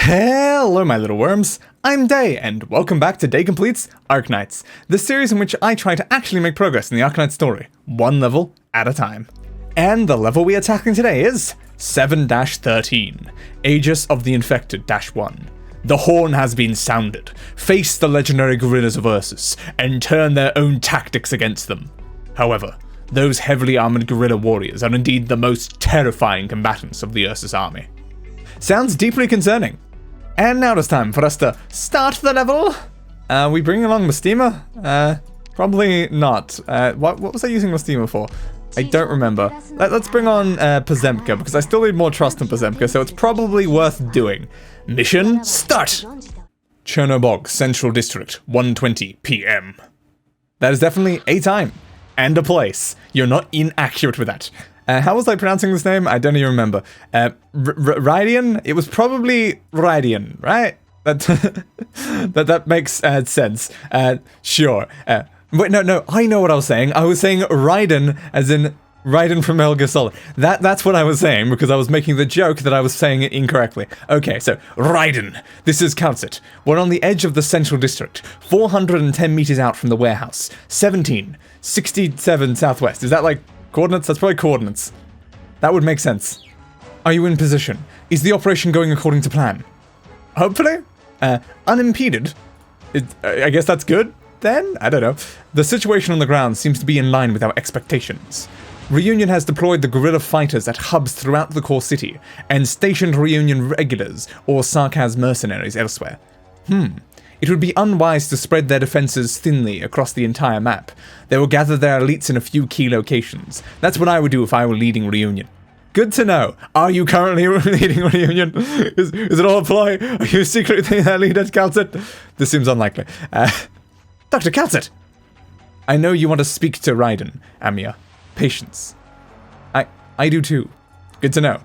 Hello my little worms, I'm Dei, and welcome back to Dei Completes Arknights, the series in which I try to actually make progress in the Arknights story, one level at a time. And the level we are tackling today is 7-13, Aegis of the Infected-1. The horn has been sounded. Face the legendary guerrillas of Ursus, and turn their own tactics against them. However, those heavily armored guerrilla warriors are indeed the most terrifying combatants of the Ursus army. Sounds deeply concerning. And now it's time for us to start the level. We bringing along Mestima? Probably not. What was I using Mestima for? I don't remember. Let's bring on Pazemka, because I still need more trust in Pazemka, so it's probably worth doing. Mission start! Chernobog, Central District, 1:20 p.m. That is definitely a time and a place. You're not inaccurate with that. How was I pronouncing this name? I don't even remember. Rydian? It was probably Rydian, right? That makes sense. Sure. Wait, no, I know what I was saying. I was saying Raiden, as in Raiden from Metal Gear Solid. That's what I was saying, because I was making the joke that I was saying it incorrectly. Okay, so, Raiden. This is Kal'tsit. We're on the edge of the Central District, 410 meters out from the warehouse. 1767 southwest. Is that like coordinates? That's probably coordinates. That would make sense. Are you in position? Is the operation going according to plan? Hopefully. Unimpeded. I guess that's good, then? I don't know. The situation on the ground seems to be in line with our expectations. Reunion has deployed the guerrilla fighters at hubs throughout the core city, and stationed Reunion regulars, or Sarkaz mercenaries, elsewhere. It would be unwise to spread their defenses thinly across the entire map. They will gather their elites in a few key locations. That's what I would do if I were leading Reunion. Good to know. Are you currently leading Reunion? Is it all a ploy? Are you secretly their leader, Kal'tsit? This seems unlikely. Dr. Kal'tsit! I know you want to speak to Raiden, Amiya. Patience. I do too. Good to know.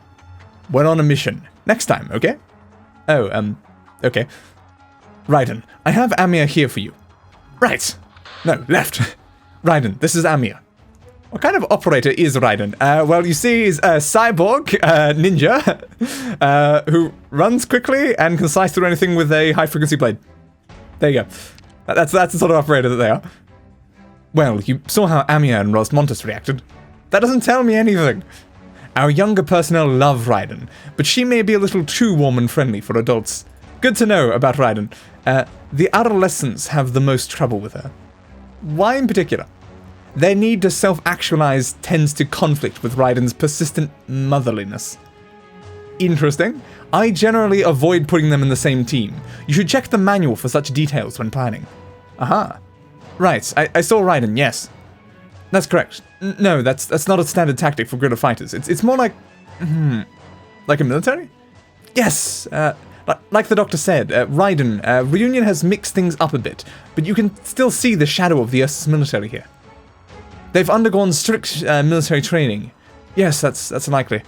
We're on a mission. Next time, okay? Oh, okay. Raiden, I have Amiya here for you. Right. No, left. Raiden, this is Amiya. What kind of operator is Raiden? Well, you see, he's a cyborg ninja who runs quickly and can slice through anything with a high-frequency blade. There you go. That's the sort of operator that they are. Well, you saw how Amiya and Rosmontis reacted. That doesn't tell me anything. Our younger personnel love Raiden, but she may be a little too warm and friendly for adults. Good to know about Raiden. The adolescents have the most trouble with her. Why in particular? Their need to self-actualize tends to conflict with Raiden's persistent motherliness. Interesting. I generally avoid putting them in the same team. You should check the manual for such details when planning. Aha. Right, I saw Raiden, yes. That's correct. No, that's not a standard tactic for guerrilla fighters. It's more like... like a military? Yes, like the doctor said, Raiden, Reunion has mixed things up a bit, but you can still see the shadow of the Ursus military here. They've undergone strict military training. Yes, that's likely.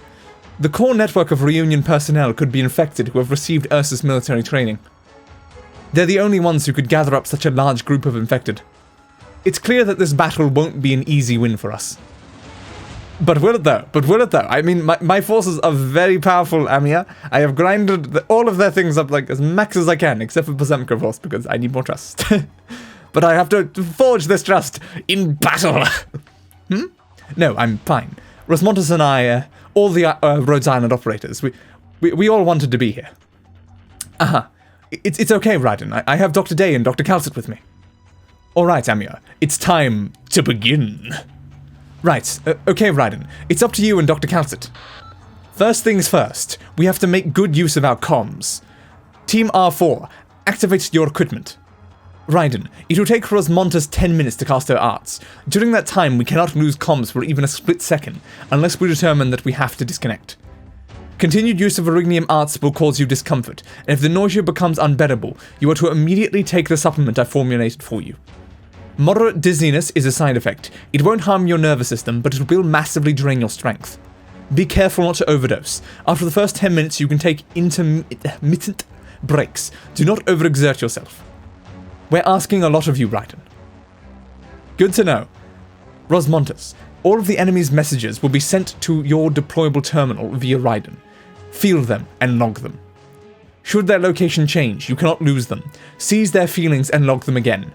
The core network of Reunion personnel could be infected who have received Ursus military training. They're the only ones who could gather up such a large group of infected. It's clear that this battle won't be an easy win for us. But will it though? I mean, my forces are very powerful, Amiya. I have grinded all of their things up like as max as I can, except for Pazemka, of course, because I need more trust. But I have to forge this trust in battle. No, I'm fine. Rosmontis and I, all the Rhodes Island operators, we all wanted to be here. It's okay, Raiden. I have Dr. Dei and Dr. Kal'tsit with me. Alright, Amiya. It's time to begin. Right, okay, Raiden. It's up to you and Dr. Kal'tsit. First things first, we have to make good use of our comms. Team R4, activate your equipment. Raiden, it will take Rosmontis 10 minutes to cast her arts. During that time, we cannot lose comms for even a split second, unless we determine that we have to disconnect. Continued use of Erignium arts will cause you discomfort, and if the nausea becomes unbearable, you are to immediately take the supplement I formulated for you. Moderate dizziness is a side effect. It won't harm your nervous system, but it will massively drain your strength. Be careful not to overdose. After the first 10 minutes, you can take intermittent breaks. Do not overexert yourself. We're asking a lot of you, Raiden. Good to know. Rosmontis, all of the enemy's messages will be sent to your deployable terminal via Raiden. Field them and log them. Should their location change, you cannot lose them. Seize their feelings and log them again.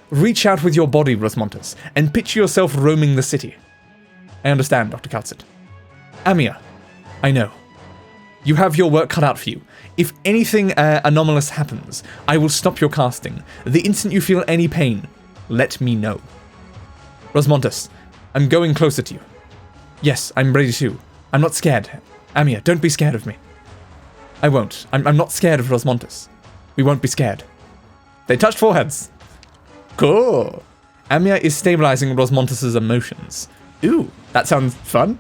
Reach out with your body, Rosmontus, and picture yourself roaming the city. I understand, Dr. Kal'tsit. Amia, I know. You have your work cut out for you. If anything anomalous happens, I will stop your casting. The instant you feel any pain, let me know. Rosmontus, I'm going closer to you. Yes, I'm ready too. I'm not scared. Amia, don't be scared of me. I won't. I'm not scared of Rosmontus. We won't be scared. They touched foreheads. Cool. Amia is stabilizing Rosmontus's emotions. Ooh, that sounds fun.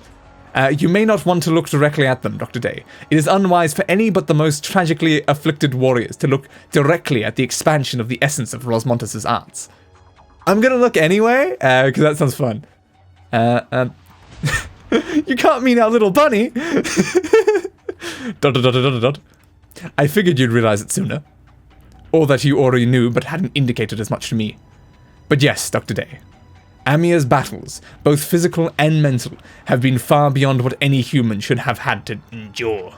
You may not want to look directly at them, Dr. Dei. It is unwise for any but the most tragically afflicted warriors to look directly at the expansion of the essence of Rosmontus's arts. I'm gonna look anyway, because that sounds fun. You can't mean our little bunny! I figured you'd realize it sooner. Or that you already knew, but hadn't indicated as much to me. But yes, Dr. Dei. Amia's battles, both physical and mental, have been far beyond what any human should have had to endure.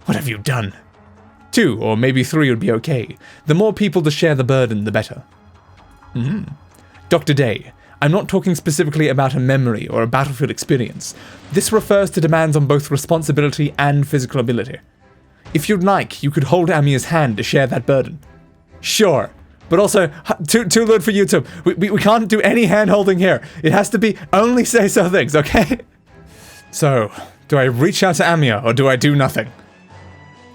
What have you done? 2 or maybe 3 would be okay. The more people to share the burden, the better. Dr. Dei, I'm not talking specifically about a memory or a battlefield experience. This refers to demands on both responsibility and physical ability. If you'd like, you could hold Amia's hand to share that burden. Sure. But also, too loud for YouTube. We can't do any hand-holding here. It has to be only say-so things, okay? So, do I reach out to Amia, or do I do nothing?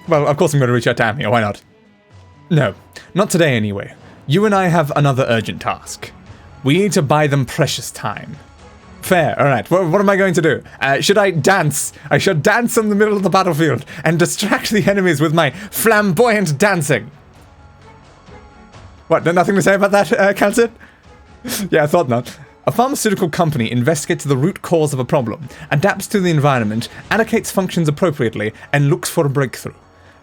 Well, of course I'm going to reach out to Amia, why not? No, not today anyway. You and I have another urgent task. We need to buy them precious time. Fair, alright. What am I going to do? Should I dance? I should dance in the middle of the battlefield and distract the enemies with my flamboyant dancing. What, nothing to say about that, Kal'tsit? Yeah, I thought not. A pharmaceutical company investigates the root cause of a problem, adapts to the environment, allocates functions appropriately, and looks for a breakthrough.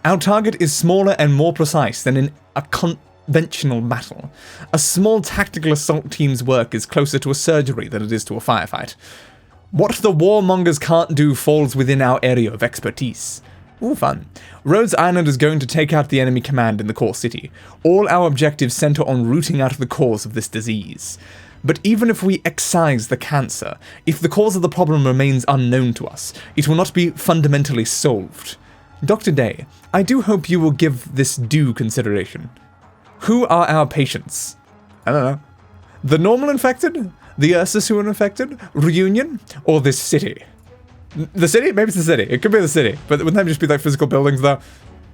Our target is smaller and more precise than in a conventional battle. A small tactical assault team's work is closer to a surgery than it is to a firefight. What the warmongers can't do falls within our area of expertise. Ooh, fun. Rhodes Island is going to take out the enemy command in the core city. All our objectives center on rooting out the cause of this disease. But even if we excise the cancer, if the cause of the problem remains unknown to us, it will not be fundamentally solved. Dr. Dei, I do hope you will give this due consideration. Who are our patients? I don't know. The normal infected? The Ursus who are infected? Reunion? Or this city? The city? Maybe it's the city. It could be the city. But wouldn't that just be like physical buildings though?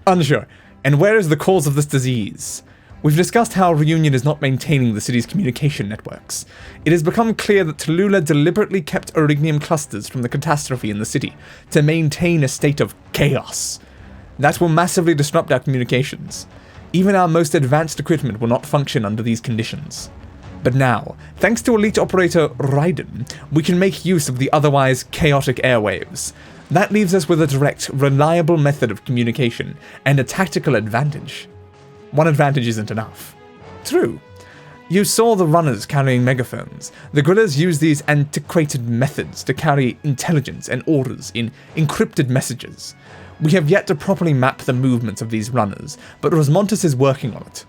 Unsure. And where is the cause of this disease? We've discussed how Reunion is not maintaining the city's communication networks. It has become clear that Tallulah deliberately kept Orignium clusters from the catastrophe in the city to maintain a state of chaos. That will massively disrupt our communications. Even our most advanced equipment will not function under these conditions. But now, thanks to elite operator Raiden, we can make use of the otherwise chaotic airwaves. That leaves us with a direct, reliable method of communication, and a tactical advantage. One advantage isn't enough. True. You saw the runners carrying megaphones. The guerrillas use these antiquated methods to carry intelligence and orders in encrypted messages. We have yet to properly map the movements of these runners, but Rosmontus is working on it.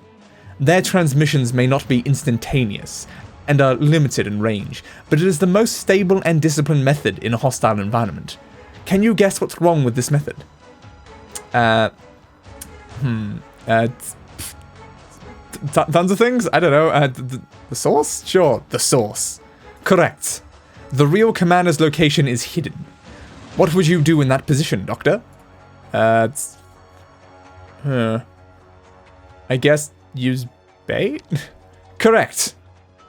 Their transmissions may not be instantaneous, and are limited in range, but it is the most stable and disciplined method in a hostile environment. Can you guess what's wrong with this method? Tons of things? I don't know. The source? Sure, the source. Correct. The real commander's location is hidden. What would you do in that position, Doctor? I guess use bait? Correct.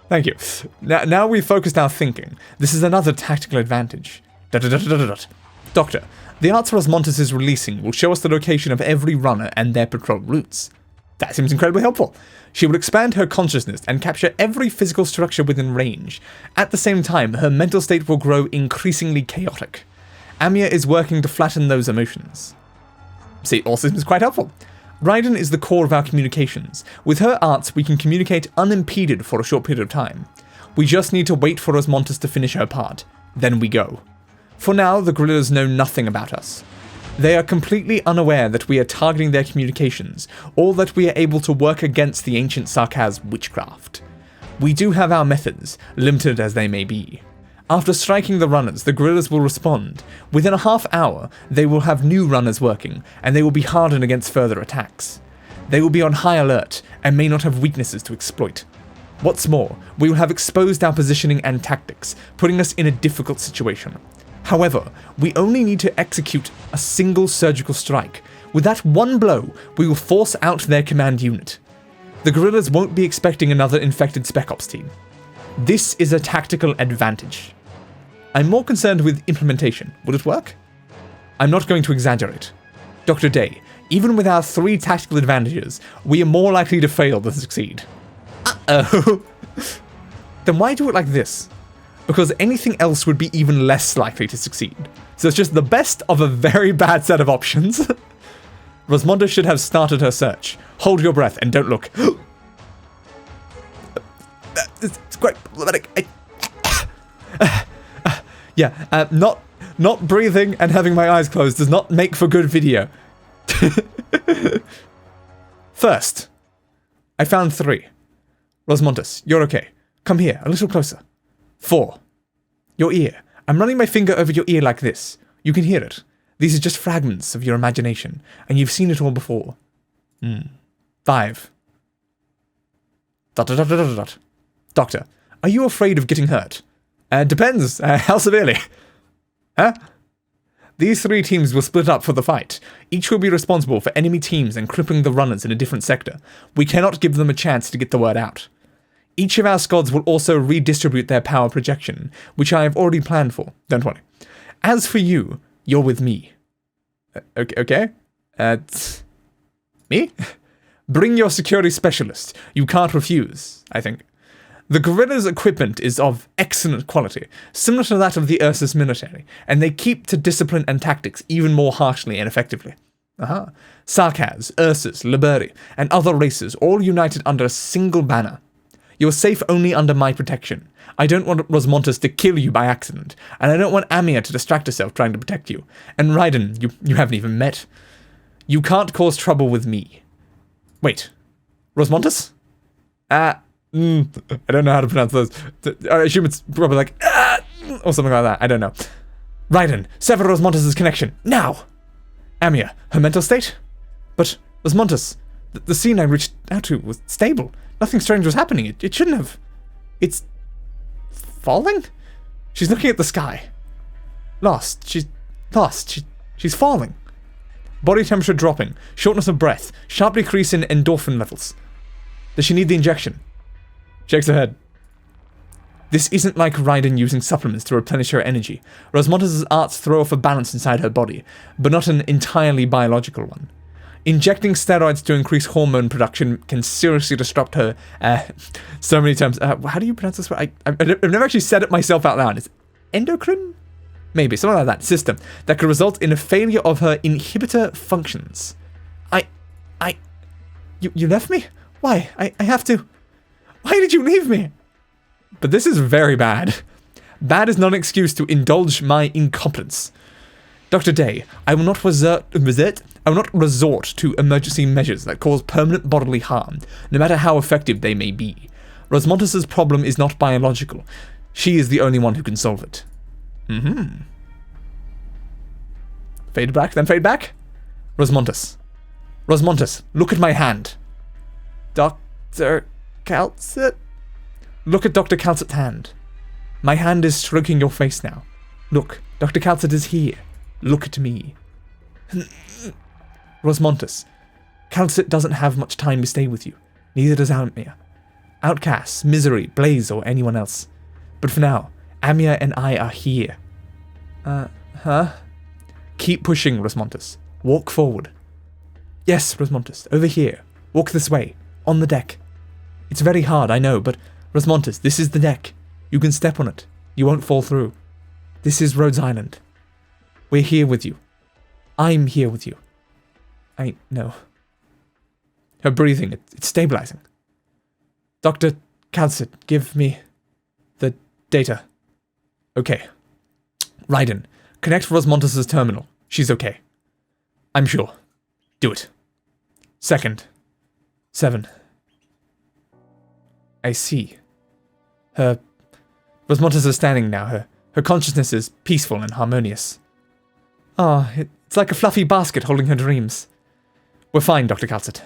Thank you. Now we've focused our thinking. This is another tactical advantage. Doctor, the arts Rosmontus is releasing will show us the location of every runner and their patrol routes. That seems incredibly helpful. She will expand her consciousness and capture every physical structure within range. At the same time, her mental state will grow increasingly chaotic. Amia is working to flatten those emotions. See, also seems quite helpful. Raiden is the core of our communications. With her arts, we can communicate unimpeded for a short period of time. We just need to wait for Rosmontus to finish her part. Then we go. For now, the guerrillas know nothing about us. They are completely unaware that we are targeting their communications, or that we are able to work against the ancient Sarkaz witchcraft. We do have our methods, limited as they may be. After striking the runners, the guerrillas will respond. Within a half hour, they will have new runners working, and they will be hardened against further attacks. They will be on high alert, and may not have weaknesses to exploit. What's more, we will have exposed our positioning and tactics, putting us in a difficult situation. However, we only need to execute a single surgical strike. With that one blow, we will force out their command unit. The guerrillas won't be expecting another infected Spec Ops team. This is a tactical advantage. I'm more concerned with implementation. Will it work? I'm not going to exaggerate. Dr. Dei, even with our 3 tactical advantages, we are more likely to fail than succeed. Uh-oh. Then why do it like this? Because anything else would be even less likely to succeed. So it's just the best of a very bad set of options. Rosmonda should have started her search. Hold your breath and don't look. It's quite problematic. Not breathing and having my eyes closed does not make for good video. First, I found 3. Rosmondas, you're okay. Come here, a little closer. 4. Your ear. I'm running my finger over your ear like this. You can hear it. These are just fragments of your imagination, and you've seen it all before. 5. ... Doctor, are you afraid of getting hurt? Depends. How severely? Huh? These 3 teams will split up for the fight. Each will be responsible for enemy teams and crippling the runners in a different sector. We cannot give them a chance to get the word out. Each of our squads will also redistribute their power projection, which I have already planned for. Don't worry. As for you, you're with me. Okay? Me? Bring your security specialist. You can't refuse, I think. The guerrillas' equipment is of excellent quality, similar to that of the Ursus military, and they keep to discipline and tactics even more harshly and effectively. Sarkaz, Ursus, Liberi, and other races all united under a single banner. You're safe only under my protection. I don't want Rosmontas to kill you by accident, and I don't want Amia to distract herself trying to protect you. And Raiden, you haven't even met. You can't cause trouble with me. Wait. Rosmontas? I don't know how to pronounce those. I assume it's probably like, or something like that. I don't know. Raiden, sever Rosmontas' connection, now! Amia, her mental state? But, Rosmontas, the scene I reached out to was stable. Nothing strange was happening. It shouldn't have. It's falling? She's looking at the sky. Lost. She's lost. She's falling. Body temperature dropping. Shortness of breath. Sharp decrease in endorphin levels. Does she need the injection? Shakes her head. This isn't like Raiden using supplements to replenish her energy. Rosmontas' arts throw off a balance inside her body, but not an entirely biological one. Injecting steroids to increase hormone production can seriously disrupt her, so many times. How do you pronounce this word? I've never actually said it myself out loud. Is it endocrine? Maybe, something like that. System that could result in a failure of her inhibitor functions. You left me? Why? I have to. Why did you leave me? But this is very bad. Bad is not an excuse to indulge my incompetence. Dr. Dei, I will not resort to emergency measures that cause permanent bodily harm, no matter how effective they may be. Rosmontas' problem is not biological. She is the only one who can solve it. Fade back, then fade back. Rosmontas, look at my hand. Dr. Kal'tsit? Look at Dr. Kal'tsit's hand. My hand is stroking your face now. Look, Dr. Kal'tsit is here. Look at me. Rosmontas, Kal'tsit doesn't have much time to stay with you. Neither does Amia. Outcasts, Misery, Blaze, or anyone else. But for now, Amia and I are here. Keep pushing, Rosmontas. Walk forward. Yes, Rosmontas, over here. Walk this way. On the deck. It's very hard, I know, but Rosmontas, this is the deck. You can step on it. You won't fall through. This is Rhodes Island. We're here with you. I'm here with you. I know. Her breathing, it's stabilizing. Dr. Kal'tsit, give me the data. Okay. Raiden, connect Rosmontas' terminal. She's okay. I'm sure. Do it. Second. 7. I see. Rosmontis is standing now. Her consciousness is peaceful and harmonious. Ah, it's like a fluffy basket holding her dreams. We're fine, Dr. Kal'tsit.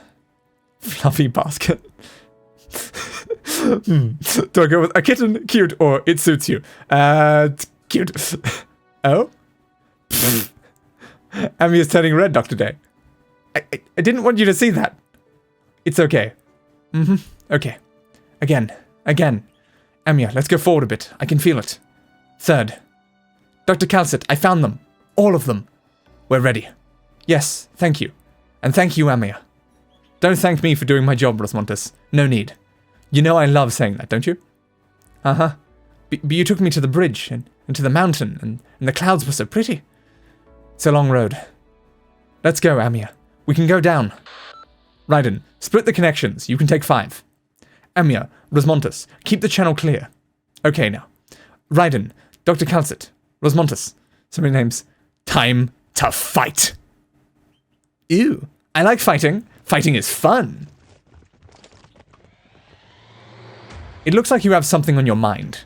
Fluffy basket. Do I go with a kitten, cute, or it suits you? Cute. Oh? Amia's turning red, Dr. Day. I didn't want you to see that. It's okay. Okay. Again. Amia, let's go forward a bit. I can feel it. Third. Dr. Kal'tsit, I found them. All of them. We're ready. Yes, thank you. And thank you, Amia. Don't thank me for doing my job, Rosmontis. No need. You know I love saying that, don't you? Uh-huh. But you took me to the bridge, and to the mountain, and the clouds were so pretty. It's a long road. Let's go, Amia. We can go down. Raiden, split the connections. You can take 5. Amia, Rosmontis, keep the channel clear. Okay, now. Raiden, Dr. Kal'tsit, Rosmontis. So many names. Time to fight. Ew. I like fighting. Fighting is fun. It looks like you have something on your mind.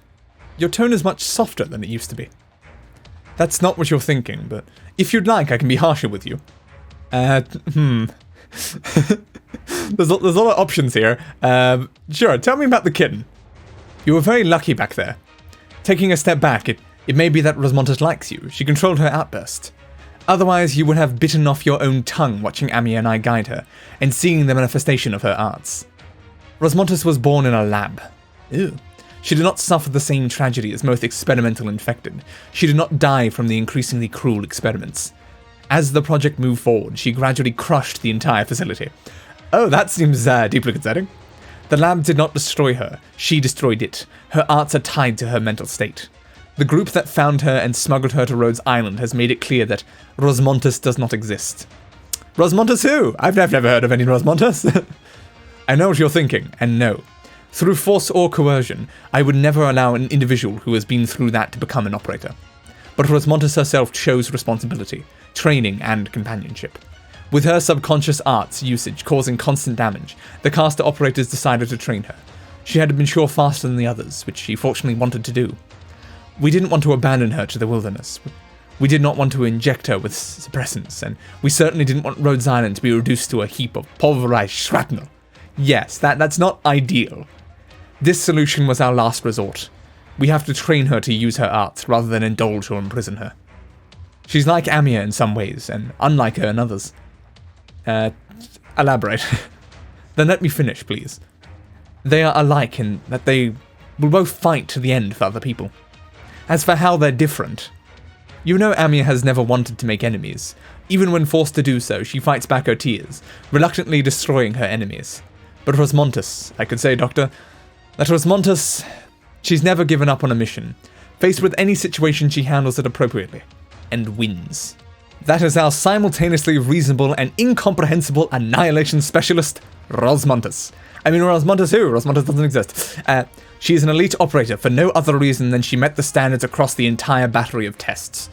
Your tone is much softer than it used to be. That's not what you're thinking, but if you'd like, I can be harsher with you. There's a lot of options here. Sure, tell me about the kitten. You were very lucky back there. Taking a step back, it may be that Rosmontis likes you. She controlled her outburst. Otherwise, you would have bitten off your own tongue watching Amia and I guide her, and seeing the manifestation of her arts. Rosmontis was born in a lab. Ew. She did not suffer the same tragedy as most experimental infected. She did not die from the increasingly cruel experiments. As the project moved forward, she gradually crushed the entire facility. Oh, that seems deeply concerning. The lab did not destroy her, she destroyed it. Her arts are tied to her mental state. The group that found her and smuggled her to Rhodes Island has made it clear that Rosmontis does not exist. Rosmontis who? I've never heard of any Rosmontis. I know what you're thinking, and no. Through force or coercion, I would never allow an individual who has been through that to become an operator. But Rosmontis herself chose responsibility, training, and companionship. With her subconscious arts usage causing constant damage, the caster operators decided to train her. She had to mature faster than the others, which she fortunately wanted to do. We didn't want to abandon her to the wilderness. We did not want to inject her with suppressants, and we certainly didn't want Rhodes Island to be reduced to a heap of pulverized shrapnel. Yes, that's not ideal. This solution was our last resort. We have to train her to use her arts rather than indulge or imprison her. She's like Amia in some ways, and unlike her in others. Elaborate. Then let me finish, please. They are alike in that they will both fight to the end for other people. As for how they're different, you know Amia has never wanted to make enemies. Even when forced to do so, she fights back her tears, reluctantly destroying her enemies. But Rosmontis, I could say, Doctor, that Rosmontis, she's never given up on a mission. Faced with any situation, she handles it appropriately, and wins. That is our simultaneously reasonable and incomprehensible annihilation specialist, Rosmontis. I mean, Rosmontis who? Rosmontis doesn't exist. She is an elite operator for no other reason than she met the standards across the entire battery of tests.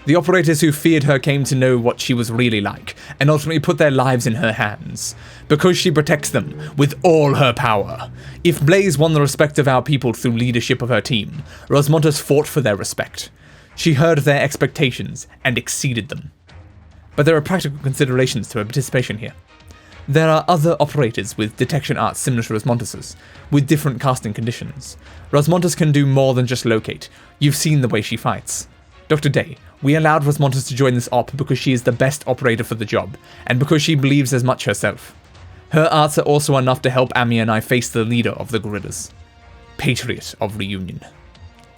The operators who feared her came to know what she was really like, and ultimately put their lives in her hands, because she protects them with all her power. If Blaze won the respect of our people through leadership of her team, Rosmontis fought for their respect. She heard their expectations and exceeded them. But there are practical considerations to her participation here. There are other operators with detection arts similar to Rosmontis's, with different casting conditions. Rosmontis can do more than just locate. You've seen the way she fights. Dr. Dei, we allowed Rosmontis to join this op because she is the best operator for the job, and because she believes as much herself. Her arts are also enough to help Amia and I face the leader of the gorillas. Patriot of Reunion.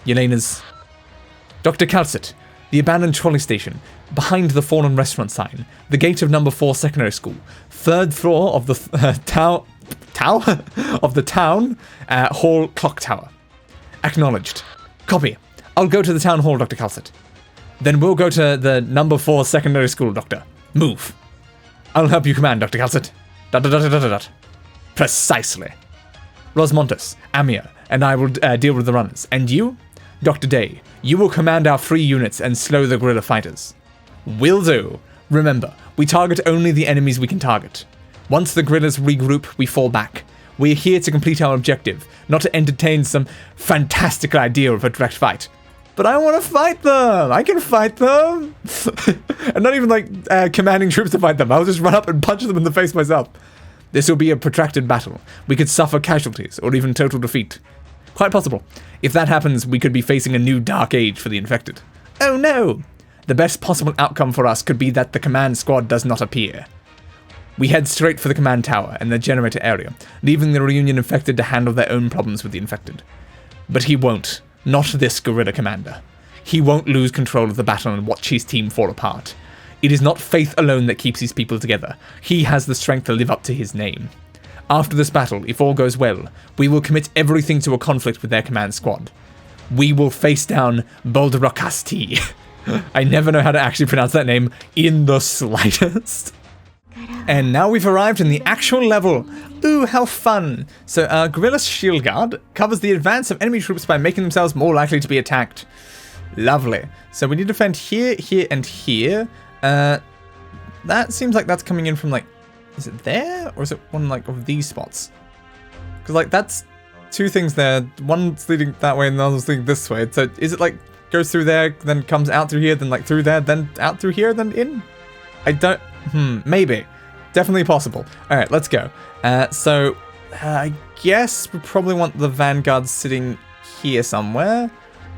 Yelena's... Dr. Kal'tsit, the abandoned trolley station, behind the fallen restaurant sign, the gate of number 4 secondary school, 3rd floor of the town hall clock tower. Acknowledged. Copy. I'll go to the town hall, Dr. Kal'tsit. Then we'll go to the number 4 secondary school, Doctor. Move. I'll help you command, Dr. Kal'tsit. ... Precisely. Rosmontis, Amia, and I will deal with the runners. And you? Dr. Dei, you will command our free units and slow the gorilla fighters. Will do. Remember, we target only the enemies we can target. Once the guerrillas regroup, we fall back. We're here to complete our objective, not to entertain some fantastical idea of a direct fight. But I want to fight them! I can fight them! I'm not even like commanding troops to fight them. I'll just run up and punch them in the face myself. This will be a protracted battle. We could suffer casualties, or even total defeat. Quite possible. If that happens, we could be facing a new dark age for the infected. Oh no! The best possible outcome for us could be that the command squad does not appear. We head straight for the command tower and the generator area, leaving the reunion infected to handle their own problems with the infected. But he won't. Not this guerrilla commander. He won't lose control of the battle and watch his team fall apart. It is not faith alone that keeps his people together. He has the strength to live up to his name. After this battle, if all goes well, we will commit everything to a conflict with their command squad. We will face down Bolderokasti. I never know how to actually pronounce that name in the slightest. And now we've arrived in the actual level. Ooh, how fun. So, Guerrilla's Shield Guard covers the advance of enemy troops by making themselves more likely to be attacked. Lovely. So we need to defend here, here, and here. That seems like that's coming in from, like, is it there? Or is it one, like, of these spots? Because, like, that's two things there. One's leading that way and the other's leading this way. So is it, like, goes through there, then comes out through here, then, like, through there, then out through here, then in? I don't... maybe. Definitely possible. Alright, let's go. I guess we probably want the vanguard sitting here somewhere.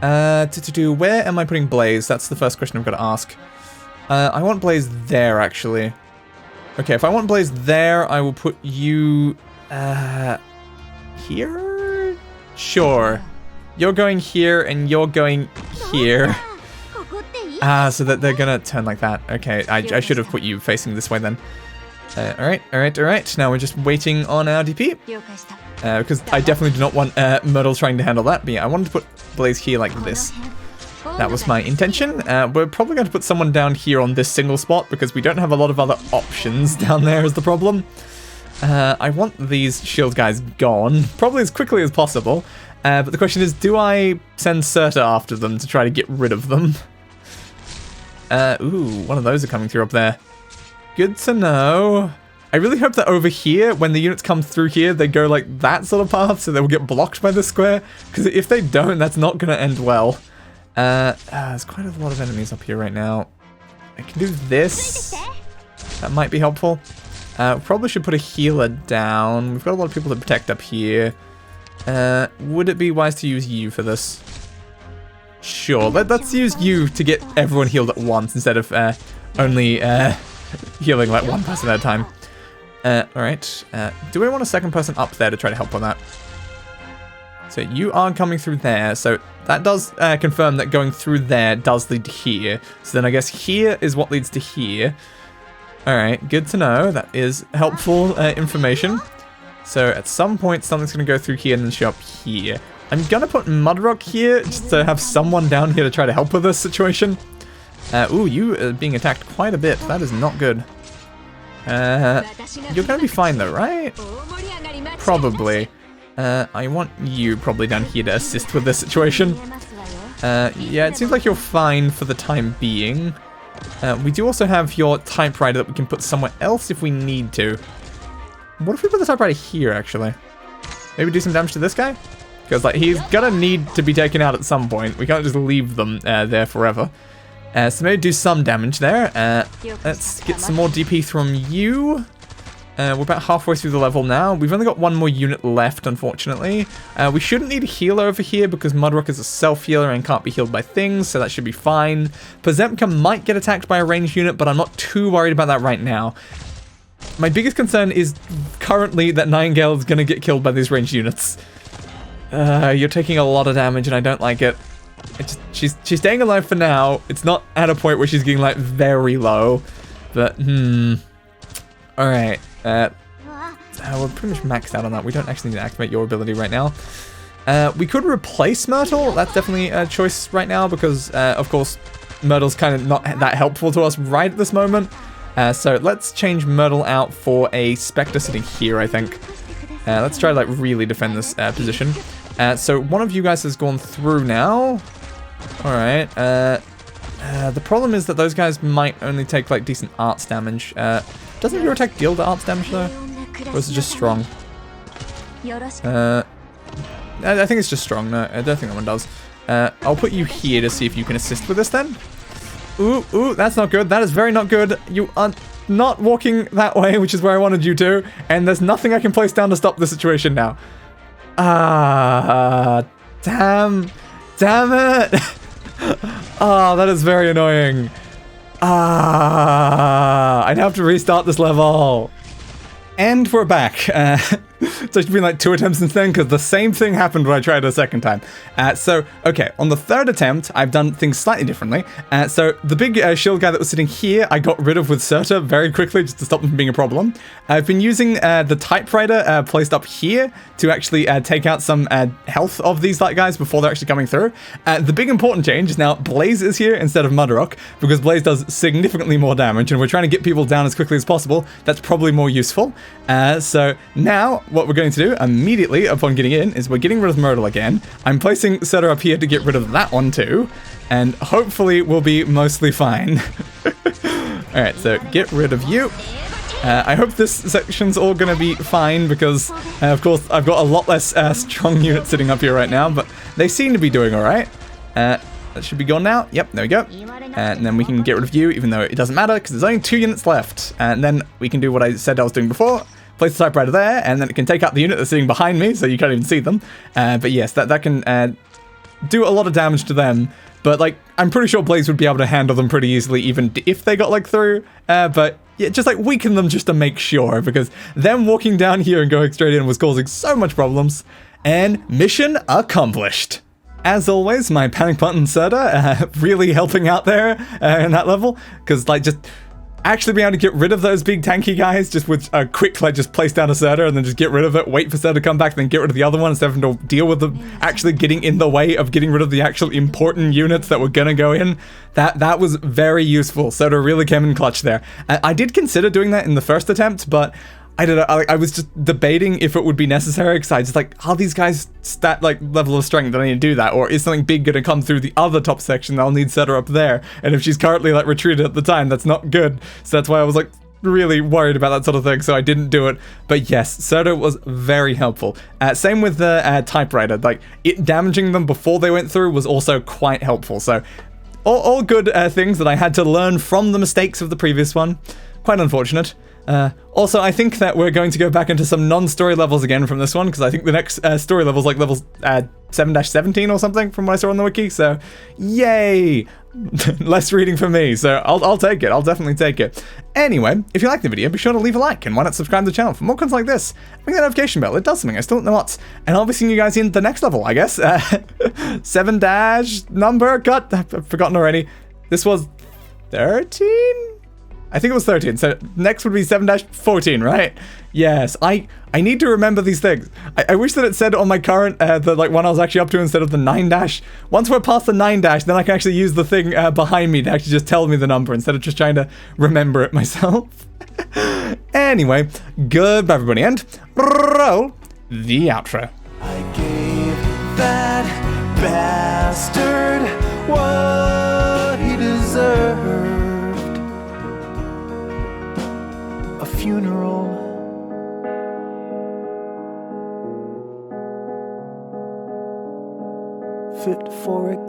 Where am I putting Blaze? That's the first question I've got to ask. I want Blaze there, actually. Okay, if I want Blaze there, I will put you... here? Sure. You're going here, and you're going here. So that they're gonna turn like that. Okay, I should have put you facing this way then. Alright. Now we're just waiting on our DP. Because I definitely do not want Myrtle trying to handle that. But yeah, I wanted to put Blaze here like this. That was my intention. We're probably going to put someone down here on this single spot because we don't have a lot of other options down there is the problem. I want these shield guys gone, probably as quickly as possible. But the question is, do I send Serta after them to try to get rid of them? Ooh, one of those are coming through up there. Good to know. I really hope that over here, when the units come through here, they go like that sort of path, so they will get blocked by the square. Because if they don't, that's not going to end well. There's quite a lot of enemies up here right now. I can do this. That might be helpful. Probably should put a healer down. We've got a lot of people to protect up here. Would it be wise to use you for this? Sure, let's use you to get everyone healed at once instead of only healing like one person at a time. Alright. Do we want a second person up there to try to help on that? So you are coming through there, so that does confirm that going through there does lead to here. So then I guess here is what leads to here. Alright, good to know. That is helpful information. So at some point something's going to go through here and then show up here. I'm going to put Mudrock here just to have someone down here to try to help with this situation. Ooh, you are being attacked quite a bit. That is not good. You're going to be fine though, right? Probably. I want you probably down here to assist with this situation. Yeah, it seems like you're fine for the time being. We do also have your typewriter that we can put somewhere else if we need to. What if we put the typewriter here, actually? Maybe do some damage to this guy? Because like he's gonna need to be taken out at some point. We can't just leave them there forever. So maybe do some damage there. Let's get some more DP from you. We're about halfway through the level now. We've only got one more unit left, unfortunately. We shouldn't need a healer over here because Mudrock is a self-healer and can't be healed by things, so that should be fine. Pozemka might get attacked by a ranged unit, but I'm not too worried about that right now. My biggest concern is currently that Nightingale is going to get killed by these ranged units. You're taking a lot of damage and I don't like it. She's staying alive for now. It's not at a point where she's getting like very low. But, Alright. We're pretty much maxed out on that. We don't actually need to activate your ability right now. We could replace Myrtle. That's definitely a choice right now because, of course, Myrtle's kind of not that helpful to us right at this moment. So let's change Myrtle out for a Spectre sitting here, I think. Let's try to like really defend this position. So one of you guys has gone through now. Alright. The problem is that those guys might only take like decent arts damage. Doesn't your attack deal the arts damage though? Or is it just strong? I think it's just strong. No, I don't think that one does. I'll put you here to see if you can assist with this then. Ooh, that's not good. That is very not good. You are not walking that way, which is where I wanted you to. And there's nothing I can place down to stop the situation now. Damn it. Oh, that is very annoying. I'd have to restart this level. And we're back. So it's been like 2 attempts since then, because the same thing happened when I tried it a second time. So, okay, on the 3rd attempt, I've done things slightly differently. So the big shield guy that was sitting here, I got rid of with Surta very quickly, just to stop them from being a problem. I've been using the typewriter placed up here to actually take out some health of these guys before they're actually coming through. The big important change is now Blaze is here instead of Mudrock, because Blaze does significantly more damage, and we're trying to get people down as quickly as possible. That's probably more useful. So now, what we're going to do immediately upon getting in is we're getting rid of Myrtle again. I'm placing Setter up here to get rid of that one too, and hopefully we'll be mostly fine. Alright, so get rid of you. I hope this section's all gonna be fine because, of course, I've got a lot less strong units sitting up here right now, but they seem to be doing alright. That should be gone now. Yep, there we go. And then we can get rid of you, even though it doesn't matter, because there's only 2 units left. And then we can do what I said I was doing before. Place the typewriter there, and then it can take out the unit that's sitting behind me, so you can't even see them. But yes, that can do a lot of damage to them. But, like, I'm pretty sure Blaze would be able to handle them pretty easily, even if they got, like, through. But, yeah, just, like, weaken them just to make sure, because them walking down here and going straight in was causing so much problems. And mission accomplished. As always, my panic button Serta really helping out there in that level, because, like, just actually being able to get rid of those big tanky guys just with a quick, like, just place down a Serta and then just get rid of it, wait for Serta to come back, then get rid of the other one instead of having to deal with them actually getting in the way of getting rid of the actual important units that were gonna go in. That was very useful. Serta really came in clutch there. I did consider doing that in the first attempt, but I don't know, I was just debating if it would be necessary, because I just like, are these guys level of strength that I need to do that, or is something big gonna come through the other top section that I'll need Serta up there, and if she's currently like retreated at the time, that's not good. So that's why I was like really worried about that sort of thing, so I didn't do it. But yes, Serta was very helpful. Same with the typewriter, like it damaging them before they went through was also quite helpful. So all good things that I had to learn from the mistakes of the previous one. Quite unfortunate. Also, I think that we're going to go back into some non-story levels again from this one, because I think the next story level is like levels 7-17 or something from what I saw on the wiki, so yay! Less reading for me, so I'll take it. I'll definitely take it. Anyway, if you liked the video, be sure to leave a like, and why not subscribe to the channel for more content like this. Ring that notification bell, it does something, I still don't know what. And I'll be seeing you guys in the next level, I guess. 7 dash number, God, I've forgotten already. This was 13? I think it was 13, so next would be 7-14, right? Yes, I need to remember these things. I wish that it said on my current, the like one I was actually up to instead of the 9-. Once we're past the 9-, then I can actually use the thing behind me to actually just tell me the number instead of just trying to remember it myself. Anyway, goodbye everybody, and roll the outro. I gave that bastard what he deserved. A funeral. Fit for a